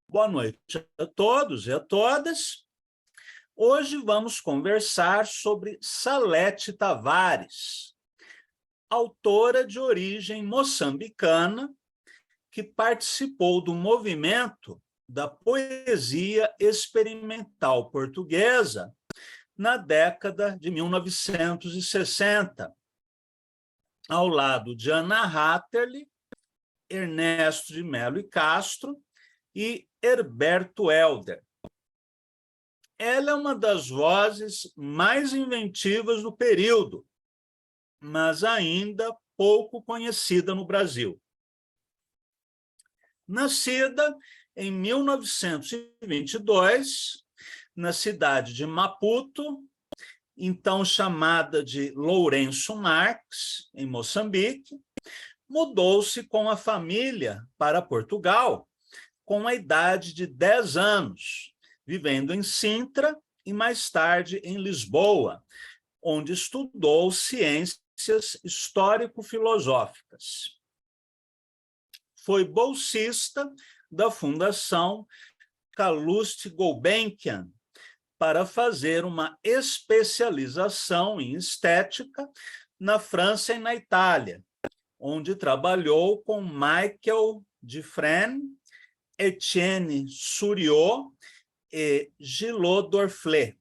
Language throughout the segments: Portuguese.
Boa noite a todos e a todas. Hoje vamos conversar sobre Salete Tavares, autora de origem moçambicana, que participou do movimento da poesia experimental portuguesa na década de 1960, ao lado de Ana Hatterley, Ernesto de Melo e Castro e Herberto Helder. Ela é uma das vozes mais inventivas do período, mas ainda pouco conhecida no Brasil. Nascida em 1922, na cidade de Maputo, então chamada de Lourenço Marques, em Moçambique, mudou-se com a família para Portugal com a idade de 10 anos, vivendo em Sintra e mais tarde em Lisboa, onde estudou ciências histórico-filosóficas. Foi bolsista da Fundação Calouste Gulbenkian para fazer uma especialização em estética na França e na Itália, onde trabalhou com Michael Dufresne, Etienne Souriau e Gilot Dorflet.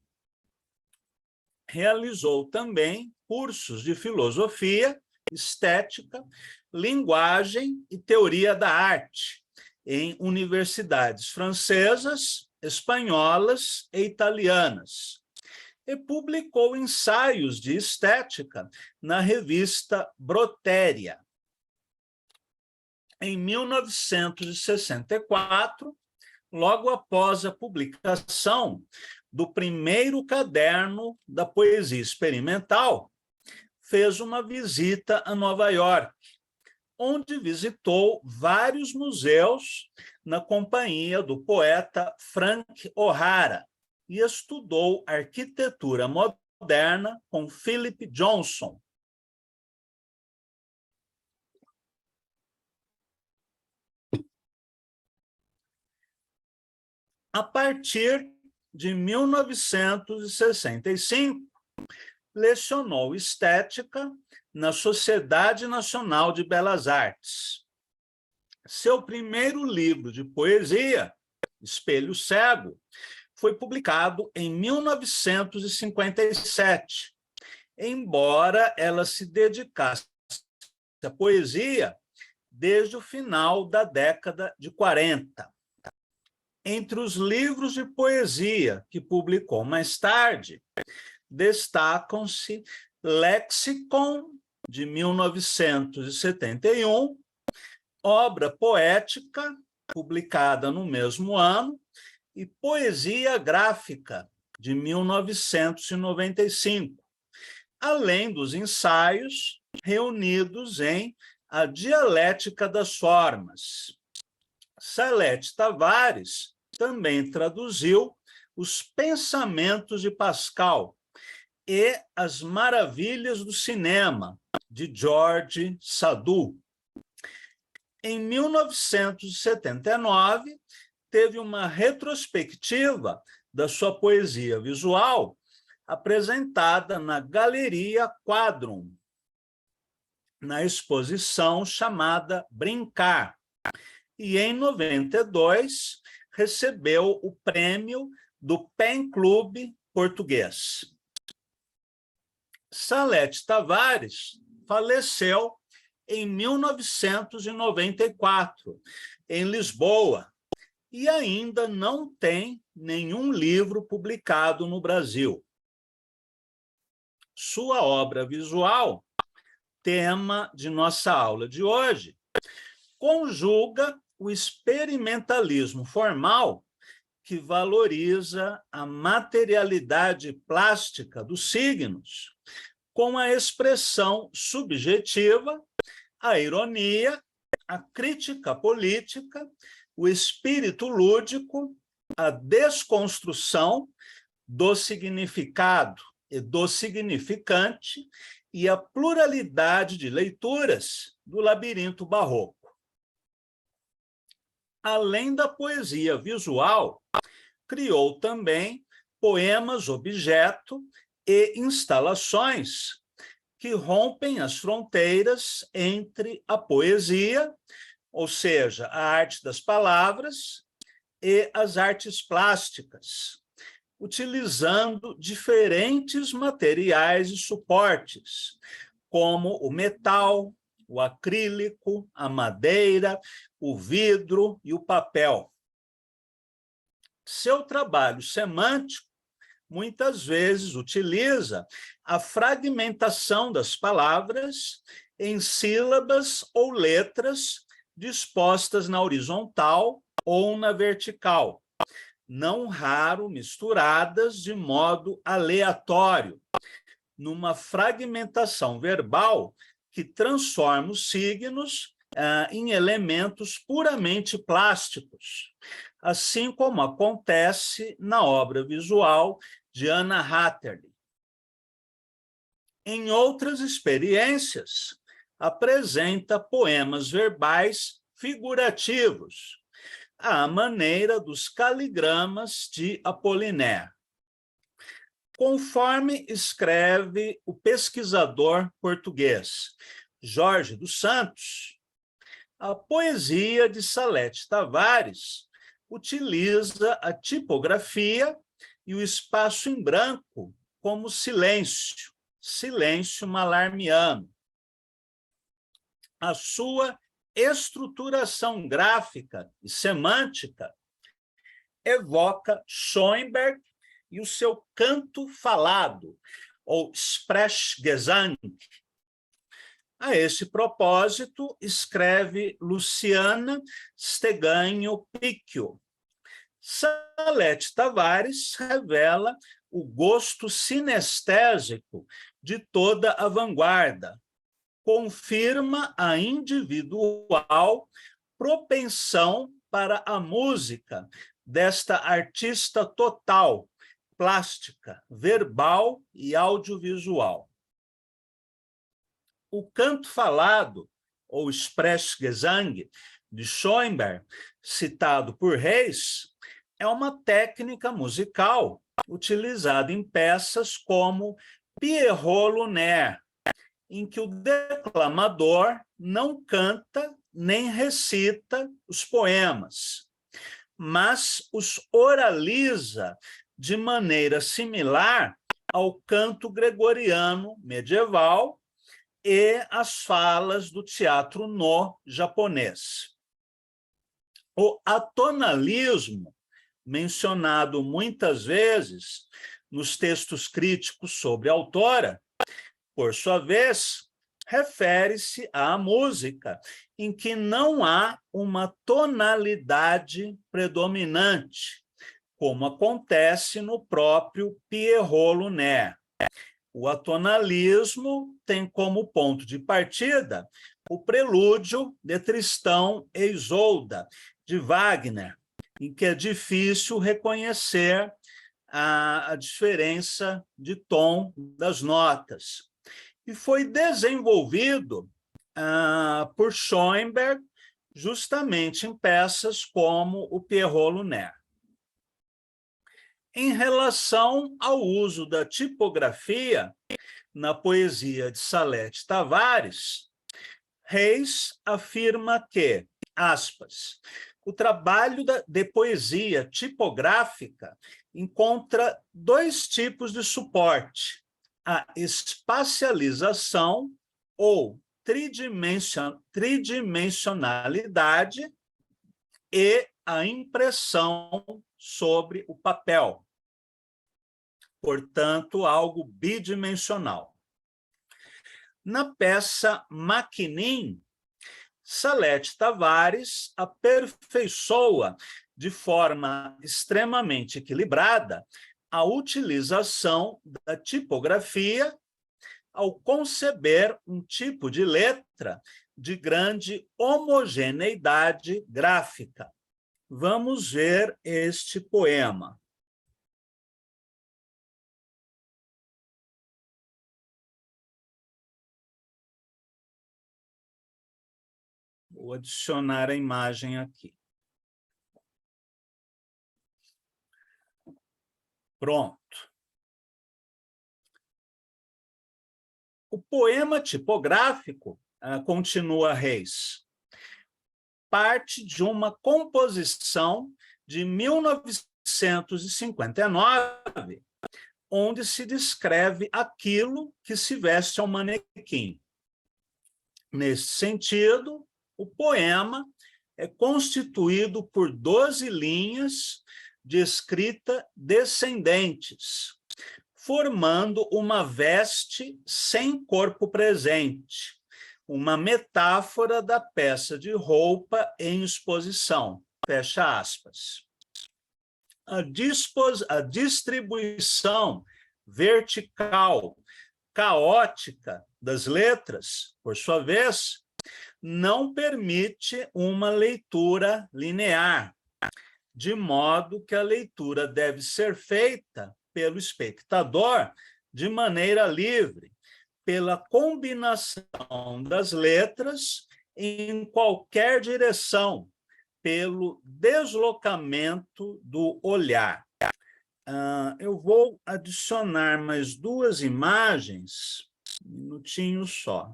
Realizou também cursos de filosofia, estética, linguagem e teoria da arte em universidades francesas, espanholas e italianas. E publicou ensaios de estética na revista Brotéria. Em 1964, logo após a publicação do primeiro caderno da poesia experimental, fez uma visita a Nova York, onde visitou vários museus na companhia do poeta Frank O'Hara e estudou arquitetura moderna com Philip Johnson. A partir de 1965, lecionou estética na Sociedade Nacional de Belas Artes. Seu primeiro livro de poesia, Espelho Cego, foi publicado em 1957, embora ela se dedicasse à poesia desde o final da década de 40. Entre os livros de poesia que publicou mais tarde, destacam-se Lexicon, de 1971, obra poética, publicada no mesmo ano, e Poesia Gráfica, de 1995, além dos ensaios reunidos em A Dialética das Formas. Salete Tavares também traduziu Os Pensamentos de Pascal e As Maravilhas do Cinema, de George Sadu. Em 1979, teve uma retrospectiva da sua poesia visual apresentada na Galeria Quadrum, na exposição chamada Brincar. E, em 92, recebeu o prêmio do Pen Club português. Salete Tavares faleceu em 1994, em Lisboa, e ainda não tem nenhum livro publicado no Brasil. Sua obra visual, tema de nossa aula de hoje, conjuga o experimentalismo formal, que valoriza a materialidade plástica dos signos, com a expressão subjetiva, a ironia, a crítica política, o espírito lúdico, a desconstrução do significado e do significante e a pluralidade de leituras do labirinto barroco. além da poesia visual, criou também poemas objeto e instalações que rompem as fronteiras entre a poesia, ou seja, a arte das palavras, e as artes plásticas, utilizando diferentes materiais e suportes, como o metal, o acrílico, a madeira, o vidro e o papel. Seu trabalho semântico muitas vezes utiliza a fragmentação das palavras em sílabas ou letras dispostas na horizontal ou na vertical, não raro misturadas de modo aleatório, numa fragmentação verbal que transforma os signos em elementos puramente plásticos, assim como acontece na obra visual de Anna Hatterley. Em outras experiências, apresenta poemas verbais figurativos, à maneira dos caligramas de Apollinaire. Conforme escreve o pesquisador português Jorge dos Santos, a poesia de Salete Tavares utiliza a tipografia e o espaço em branco como silêncio, silêncio malarmiano. A sua estruturação gráfica e semântica evoca Schoenberg e o seu canto falado, ou Sprechgesang. A esse propósito, escreve Luciana Stegagno Picchio. Salete Tavares revela o gosto sinestésico de toda a vanguarda, confirma a individual propensão para a música desta artista total, plástica, verbal e audiovisual. O canto falado, ou Sprechgesang, de Schoenberg, citado por Reis, é uma técnica musical utilizada em peças como Pierrot Lunaire, em que o declamador não canta nem recita os poemas, mas os oraliza de maneira similar ao canto gregoriano medieval e as falas do teatro no japonês. O atonalismo, mencionado muitas vezes nos textos críticos sobre a autora, por sua vez, refere-se à música em que não há uma tonalidade predominante, como acontece no próprio Pierrot Lunaire. O atonalismo tem como ponto de partida o prelúdio de Tristão e Isolda, de Wagner, em que é difícil reconhecer a diferença de tom das notas. E foi desenvolvido por Schoenberg justamente em peças como o Pierrot Lunaire. Em relação ao uso da tipografia na poesia de Salete Tavares, Reis afirma que, aspas, o trabalho de poesia tipográfica encontra dois tipos de suporte: a espacialização ou tridimensionalidade e a impressão sobre o papel. Portanto, algo bidimensional. Na peça Maquinim, Salete Tavares aperfeiçoa de forma extremamente equilibrada a utilização da tipografia ao conceber um tipo de letra de grande homogeneidade gráfica. Vamos ver este poema. Vou adicionar a imagem aqui. Pronto. O poema tipográfico, continua Reis, parte de uma composição de 1959, onde se descreve aquilo que se veste ao manequim. Nesse sentido, o poema é constituído por 12 linhas de escrita descendentes, formando uma veste sem corpo presente, uma metáfora da peça de roupa em exposição. Fecha aspas. A distribuição vertical, caótica das letras, por sua vez, não permite uma leitura linear, de modo que a leitura deve ser feita pelo espectador de maneira livre, pela combinação das letras em qualquer direção, pelo deslocamento do olhar. Eu vou adicionar mais 2 imagens, um minutinho só.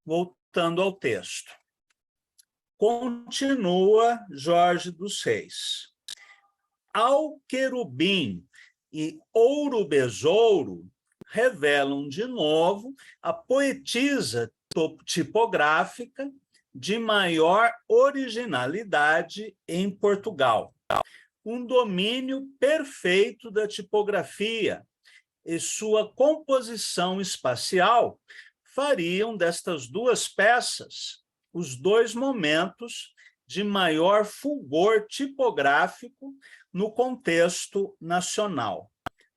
Voltando ao texto. Continua Jorge dos Reis. Ao querubim e ouro besouro revelam de novo a poetisa tipográfica de maior originalidade em Portugal. Um domínio perfeito da tipografia e sua composição espacial fariam destas 2 peças os 2 momentos de maior fulgor tipográfico no contexto nacional.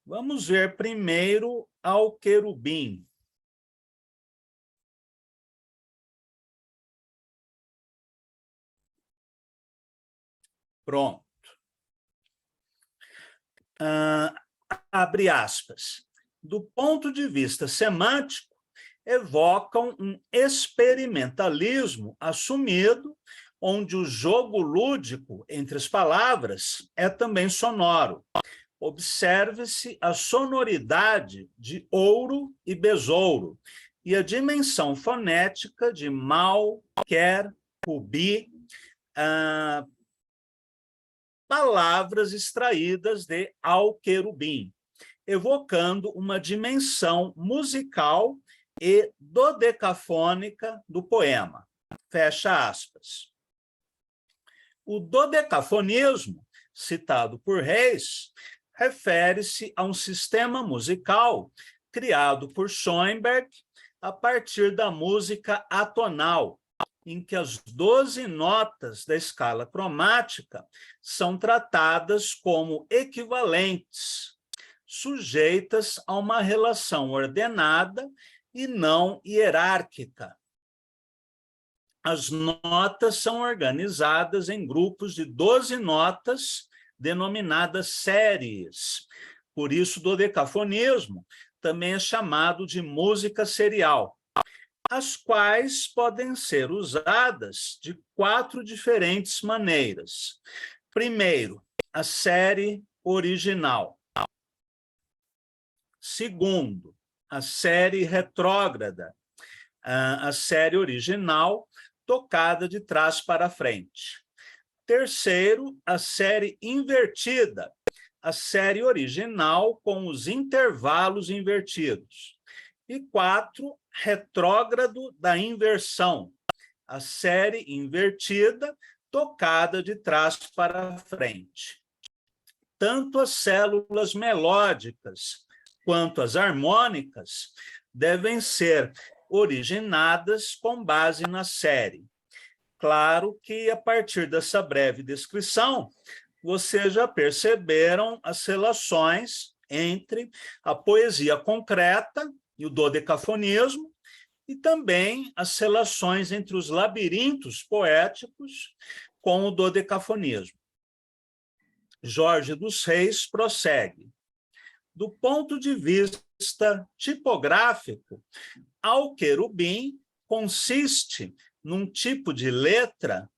Vamos ver primeiro Ao Querubim. Pronto. Abre aspas. Do ponto de vista semântico, evocam um experimentalismo assumido, onde o jogo lúdico entre as palavras é também sonoro. Observe-se a sonoridade de ouro e besouro e a dimensão fonética de mal, quer, rubi, palavras extraídas de Ao Querubim, evocando uma dimensão musical e dodecafônica do poema. Fecha aspas. O dodecafonismo, citado por Reis, refere-se a um sistema musical criado por Schoenberg a partir da música atonal, em que as 12 notas da escala cromática são tratadas como equivalentes, sujeitas a uma relação ordenada e não hierárquica. As notas são organizadas em grupos de 12 notas, denominadas séries. Por isso, o dodecafonismo também é chamado de música serial, as quais podem ser usadas de 4 diferentes maneiras. Primeiro, a série original. Segundo, a série retrógrada, a série original tocada de trás para frente. Terceiro, a série invertida, a série original com os intervalos invertidos. E 4, retrógrado da inversão, a série invertida tocada de trás para frente. Tanto as células melódicas quanto as harmônicas devem ser originadas com base na série. Claro que, a partir dessa breve descrição, vocês já perceberam as relações entre a poesia concreta e o dodecafonismo, e também as relações entre os labirintos poéticos com o dodecafonismo. Jorge dos Reis prossegue. Do ponto de vista tipográfico, Al-Querubim consiste num tipo de letra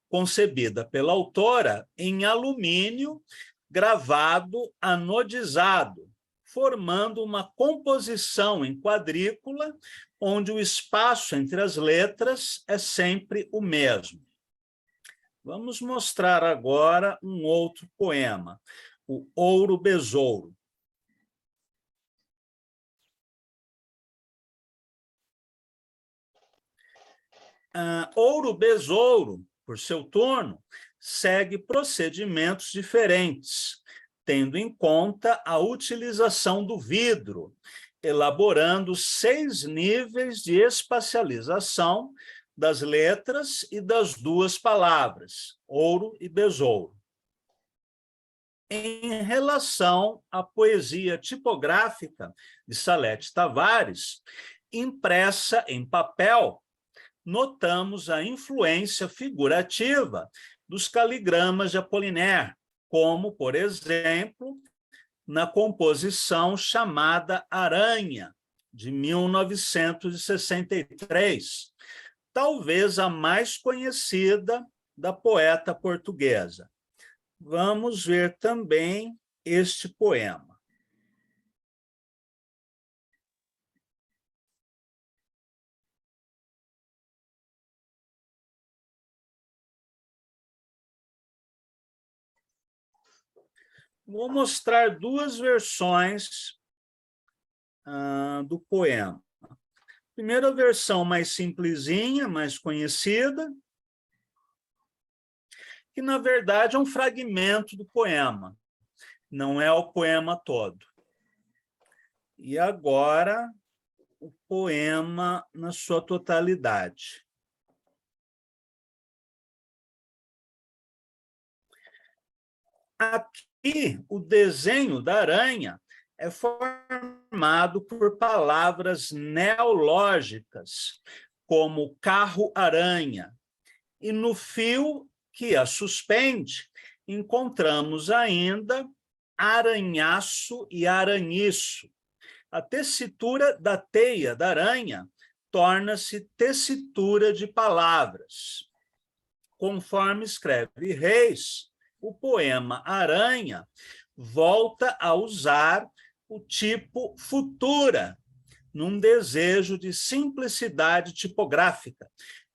concebida pela autora em alumínio gravado anodizado, formando uma composição em quadrícula, onde o espaço entre as letras é sempre o mesmo. Vamos mostrar agora um outro poema, o Ouro Besouro. Ouro Besouro, por seu turno, segue procedimentos diferentes, tendo em conta a utilização do vidro, elaborando 6 níveis de espacialização das letras e das duas palavras, ouro e besouro. Em relação à poesia tipográfica de Salete Tavares, impressa em papel, notamos a influência figurativa dos caligramas de Apollinaire, como, por exemplo, na composição chamada Aranha, de 1963, talvez a mais conhecida da poeta portuguesa. Vamos ver também este poema. Vou mostrar 2 versões do poema. Primeira versão mais simplesinha, mais conhecida, que, na verdade, é um fragmento do poema, não é o poema todo. E agora, o poema na sua totalidade. Aqui, o desenho da aranha é formado por palavras neológicas, como carro-aranha, e no fio que a suspende, encontramos ainda aranhaço e aranhiço. A tessitura da teia da aranha torna-se tessitura de palavras. Conforme escreve Reis, o poema Aranha volta a usar o tipo futura, num desejo de simplicidade tipográfica,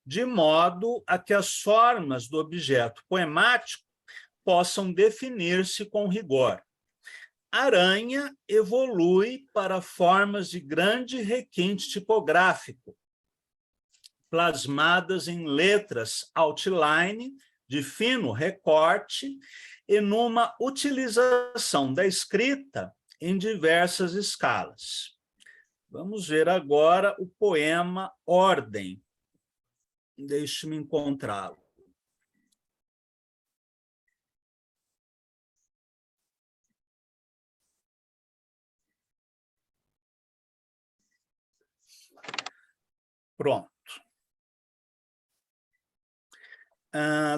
de modo a que as formas do objeto poemático possam definir-se com rigor. Aranha evolui para formas de grande requinte tipográfico, plasmadas em letras outline, de fino recorte, e numa utilização da escrita em diversas escalas. Vamos ver agora o poema Ordem. Deixe-me encontrá-lo. Pronto.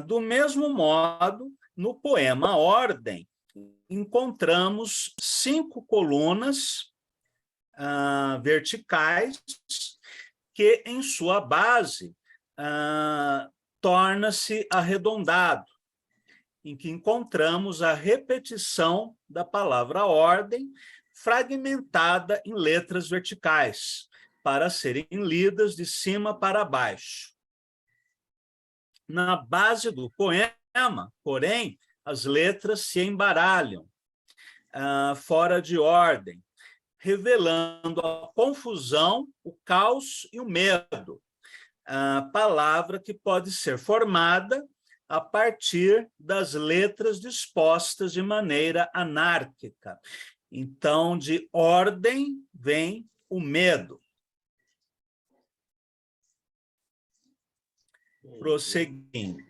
Do mesmo modo, no poema Ordem, encontramos 5 colunas verticais que, em sua base, torna-se arredondado, em que encontramos a repetição da palavra ordem, fragmentada em letras verticais, para serem lidas de cima para baixo. Na base do poema, porém, as letras se embaralham, fora de ordem, revelando a confusão, o caos e o medo, palavra que pode ser formada a partir das letras dispostas de maneira anárquica. Então, de ordem vem o medo. Prosseguindo.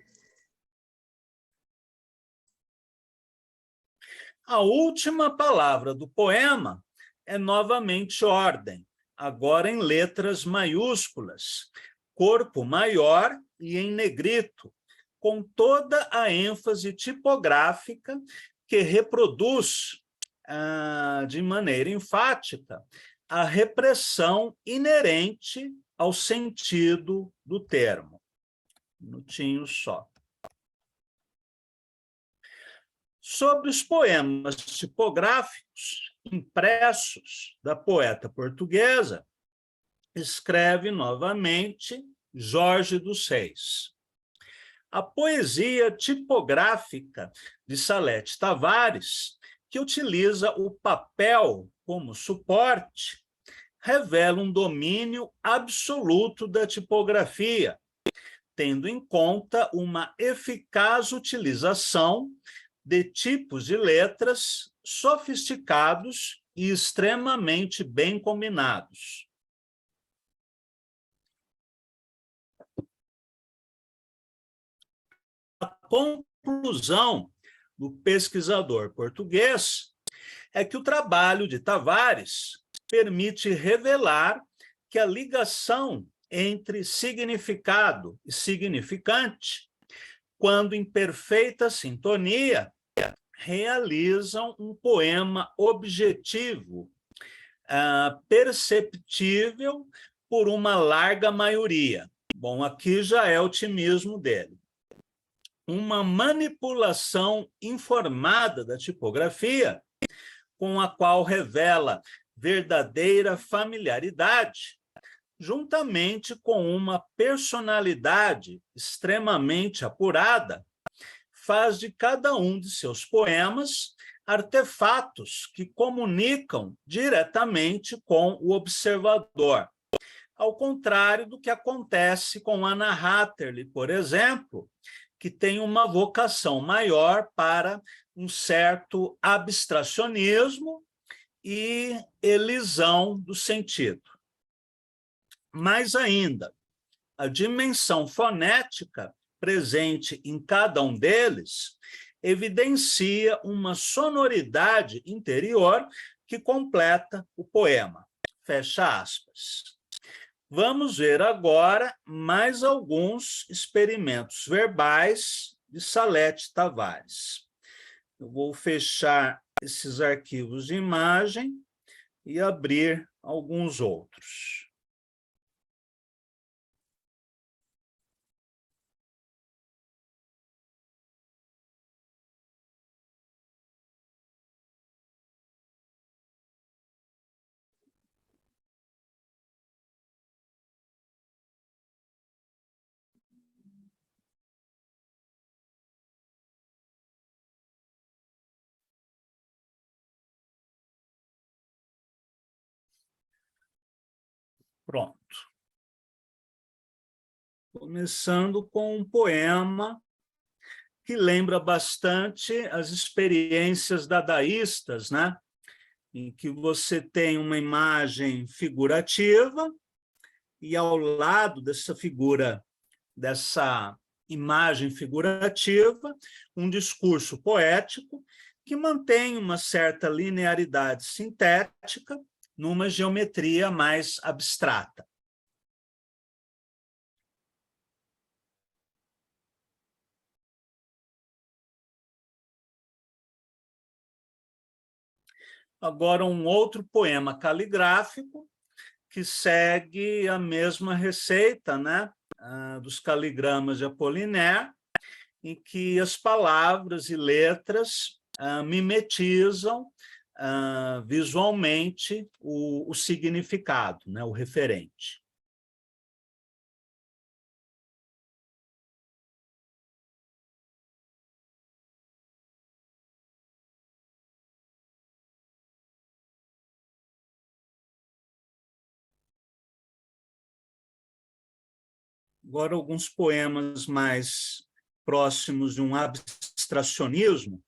A última palavra do poema é novamente ordem, agora em letras maiúsculas, corpo maior e em negrito, com toda a ênfase tipográfica que reproduz de maneira enfática a repressão inerente ao sentido do termo. Um minutinho só. Sobre os poemas tipográficos impressos da poeta portuguesa, escreve novamente Jorge dos Reis. A poesia tipográfica de Salete Tavares, que utiliza o papel como suporte, revela um domínio absoluto da tipografia, tendo em conta uma eficaz utilização de tipos de letras sofisticados e extremamente bem combinados. A conclusão do pesquisador português é que o trabalho de Tavares permite revelar que a ligação entre significado e significante, quando em perfeita sintonia, realizam um poema objetivo, perceptível por uma larga maioria. Bom, aqui já é otimismo dele. Uma manipulação informada da tipografia, com a qual revela verdadeira familiaridade, juntamente com uma personalidade extremamente apurada, faz de cada um de seus poemas artefatos que comunicam diretamente com o observador, ao contrário do que acontece com Anna Hatterley, por exemplo, que tem uma vocação maior para um certo abstracionismo e elisão do sentido. Mais ainda, a dimensão fonética presente em cada um deles evidencia uma sonoridade interior que completa o poema. Fecha aspas. Vamos ver agora mais alguns experimentos verbais de Salete Tavares. Eu vou fechar esses arquivos de imagem e abrir alguns outros. Pronto. Começando com um poema que lembra bastante as experiências dadaístas, né? Em que você tem uma imagem figurativa e ao lado dessa figura, dessa imagem figurativa, um discurso poético que mantém uma certa linearidade sintética numa geometria mais abstrata. Agora, um outro poema caligráfico que segue a mesma receita, né, dos caligramas de Apollinaire, em que as palavras e letras mimetizam visualmente o significado, né, o referente. Agora, alguns poemas mais próximos de um abstracionismo,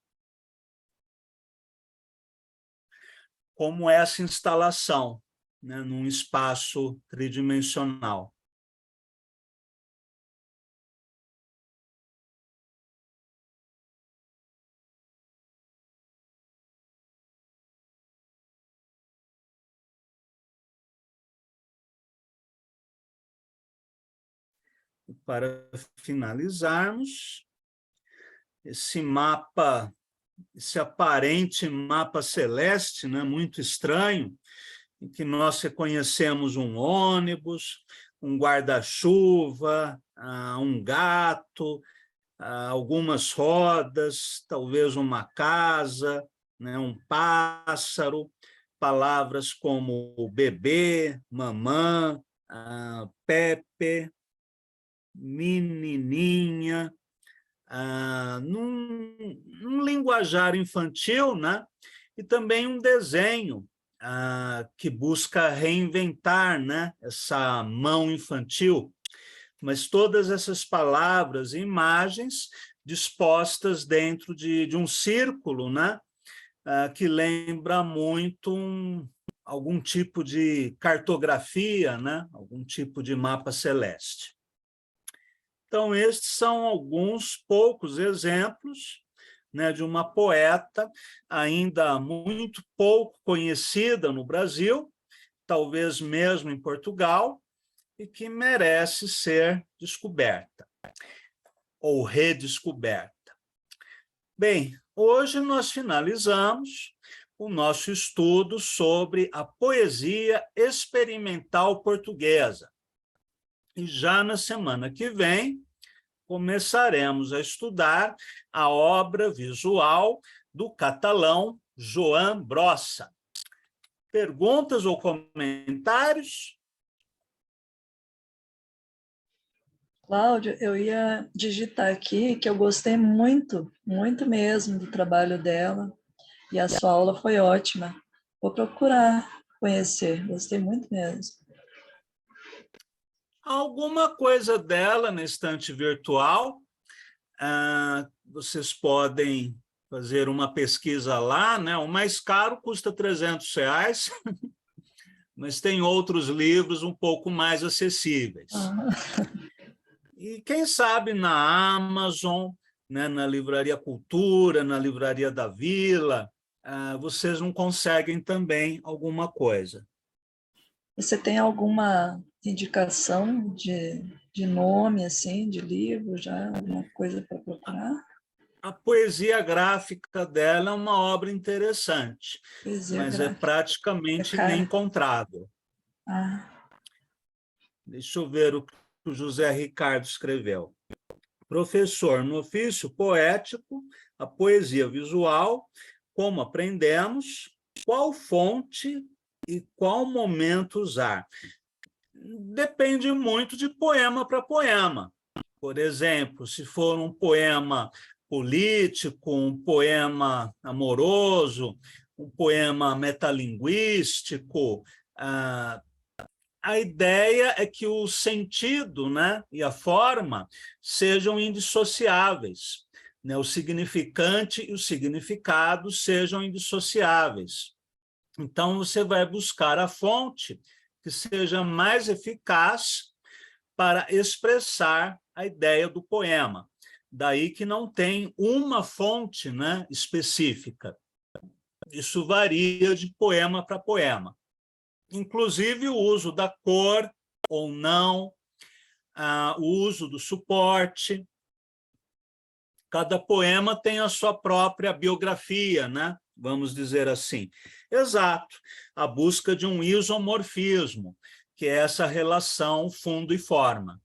como essa instalação, né, num espaço tridimensional. Para finalizarmos, esse mapa esse aparente mapa celeste, né, muito estranho, em que nós reconhecemos um ônibus, um guarda-chuva, um gato, algumas rodas, talvez uma casa, né, um pássaro, palavras como bebê, mamã, Pepe, menininha, num linguajar infantil, né? E também um desenho que busca reinventar, né, essa mão infantil, mas todas essas palavras e imagens dispostas dentro de um círculo, né, que lembra muito algum tipo de cartografia, né, algum tipo de mapa celeste. Então, estes são alguns poucos exemplos, né, de uma poeta ainda muito pouco conhecida no Brasil, talvez mesmo em Portugal, e que merece ser descoberta ou redescoberta. Bem, hoje nós finalizamos o nosso estudo sobre a poesia experimental portuguesa. E já na semana que vem, começaremos a estudar a obra visual do catalão Joan Brossa. Perguntas ou comentários? Cláudio, eu ia digitar aqui que eu gostei muito, muito mesmo do trabalho dela, e a sua aula foi ótima. Vou procurar conhecer, gostei muito mesmo. Alguma coisa dela na estante virtual. Vocês podem fazer uma pesquisa lá, né? O mais caro custa R$300, mas tem outros livros um pouco mais acessíveis. E quem sabe na Amazon, né, na Livraria Cultura, na Livraria da Vila, vocês não conseguem também alguma coisa. Você tem alguma indicação de nome, assim, de livro, já? Alguma coisa para procurar? A poesia gráfica dela é uma obra interessante, Poesia mas é gráfica. É praticamente cara? inencontrável. Ah, Deixa eu ver o que o José Ricardo escreveu. Professor, no ofício poético, a poesia visual, como aprendemos, qual fonte e qual momento usar? Depende muito de poema para poema. Por exemplo, se for um poema político, um poema amoroso, um poema metalinguístico, a ideia é que o sentido, né, e a forma sejam indissociáveis, né, o significante e o significado sejam indissociáveis. Então, você vai buscar a fonte que seja mais eficaz para expressar a ideia do poema. Daí que não tem uma fonte, né, específica. Isso varia de poema para poema. Inclusive o uso da cor ou não, o uso do suporte. Cada poema tem a sua própria biografia, né? Vamos dizer assim. Exato, a busca de um isomorfismo, que é essa relação fundo e forma.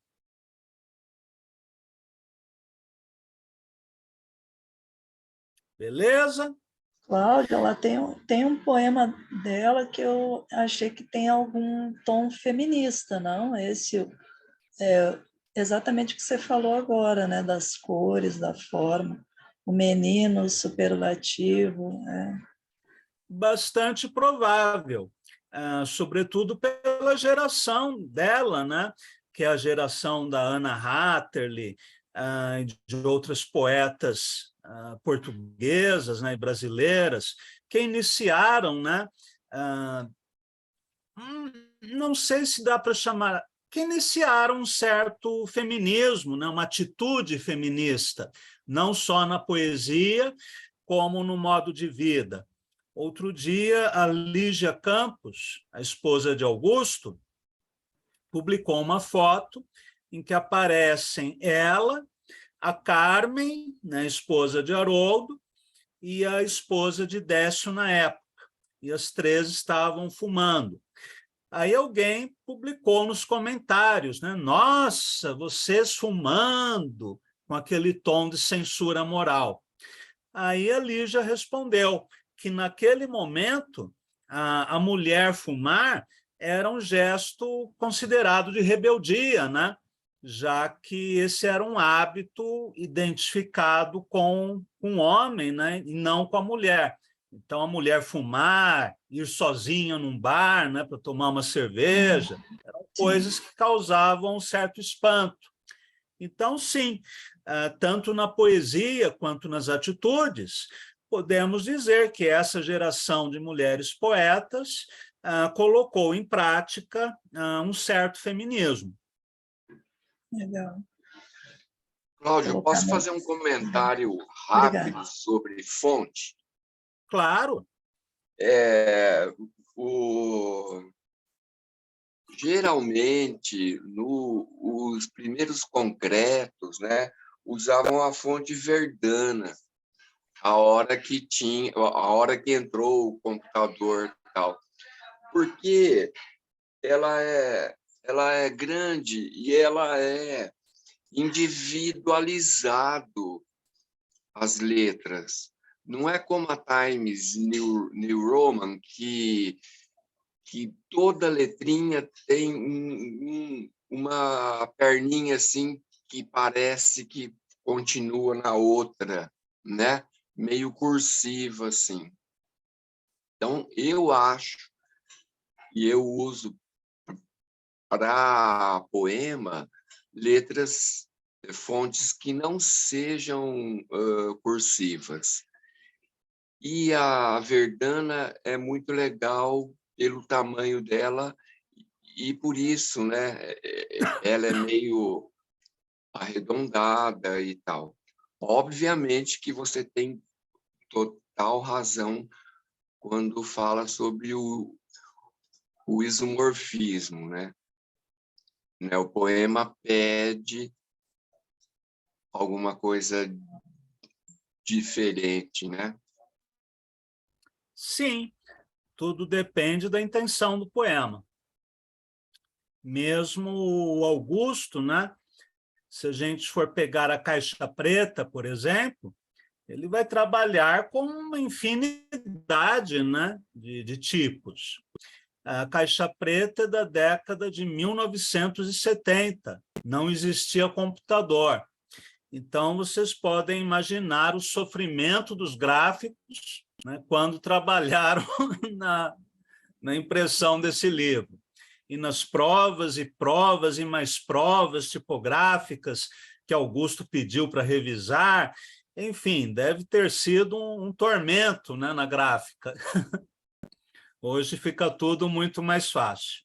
Beleza? Cláudia, ela tem um poema dela que eu achei que tem algum tom feminista, não? Esse é exatamente o que você falou agora, né? Das cores, da forma. O menino, o superlativo. Bastante provável, sobretudo pela geração dela, né? Que é a geração da Anna Hatterley, de outras poetas portuguesas, né, e brasileiras, que iniciaram, né, não sei se dá para chamar, que iniciaram um certo feminismo, né, uma atitude feminista, não só na poesia, como no modo de vida. Outro dia, a Lígia Campos, a esposa de Augusto, publicou uma foto em que aparecem ela, a Carmen, né, esposa de Haroldo, e a esposa de Décio na época, e as três estavam fumando. Aí alguém publicou nos comentários, né? Nossa, vocês fumando, com aquele tom de censura moral. Aí a Lígia respondeu que, naquele momento, a mulher fumar era um gesto considerado de rebeldia, né? Já que esse era um hábito identificado com o homem, né? E não com a mulher. Então, a mulher fumar, ir sozinha num bar, né, para tomar uma cerveja, eram coisas que causavam um certo espanto. Então, sim, tanto na poesia quanto nas atitudes, podemos dizer que essa geração de mulheres poetas colocou em prática um certo feminismo. Legal. Cláudio, posso fazer um comentário rápido Obrigada. sobre fonte? Claro. Geralmente, os primeiros concretos, né, usavam a fonte Verdana, a hora que entrou o computador e tal, porque ela é grande e ela é individualizado as letras. Não é como a Times New Roman, que toda letrinha tem uma perninha assim que parece que continua na outra, né? Meio cursiva assim. Então, eu acho, e eu uso para poema, fontes que não sejam cursivas. E a Verdana é muito legal pelo tamanho dela e por isso, né, ela é meio arredondada e tal. Obviamente que você tem total razão quando fala sobre o isomorfismo, né? O poema pede alguma coisa diferente, né? Sim, tudo depende da intenção do poema. Mesmo o Augusto, né? Se a gente for pegar a Caixa Preta, por exemplo, ele vai trabalhar com uma infinidade, né, de tipos. A Caixa Preta é da década de 1970, não existia computador. Então, vocês podem imaginar o sofrimento dos gráficos, né, quando trabalharam na impressão desse livro. E nas provas e mais provas tipográficas que Augusto pediu para revisar, enfim, deve ter sido um tormento, né, na gráfica. Hoje fica tudo muito mais fácil.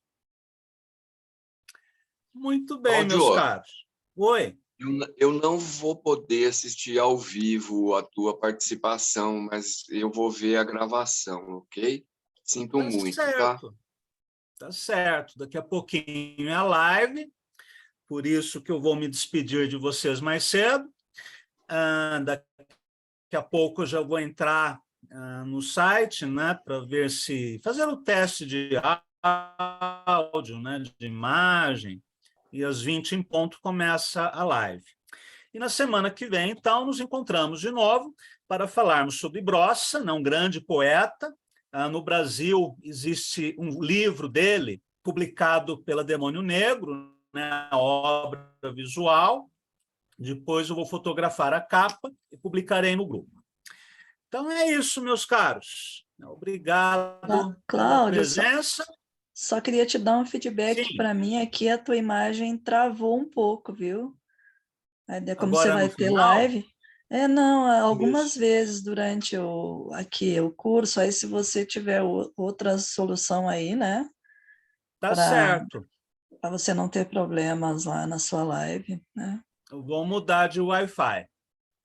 Muito bem, Cláudio, meus caros. Oi. Eu não vou poder assistir ao vivo a tua participação, mas eu vou ver a gravação, ok? Sinto muito, certo. Tá certo. Daqui a pouquinho é a live, por isso que eu vou me despedir de vocês mais cedo. Daqui a pouco eu já vou entrar no site, né, para ver se fazer o teste de áudio, né, de imagem, e às 20 em ponto começa a live. E na semana que vem, então, nos encontramos de novo para falarmos sobre Brossa, um grande poeta. No Brasil existe um livro dele publicado pela Demônio Negro, né, a obra visual. Depois eu vou fotografar a capa e publicarei no grupo. Então é isso, meus caros. Obrigado pela Cláudio, presença. só queria te dar um feedback. Para mim aqui, a tua imagem travou um pouco, viu? Como Agora, você vai no ter final? live... Não, algumas Isso. vezes durante o curso, aí se você tiver outra solução aí, né? Tá certo. Para você não ter problemas lá na sua live, né? Eu vou mudar de Wi-Fi.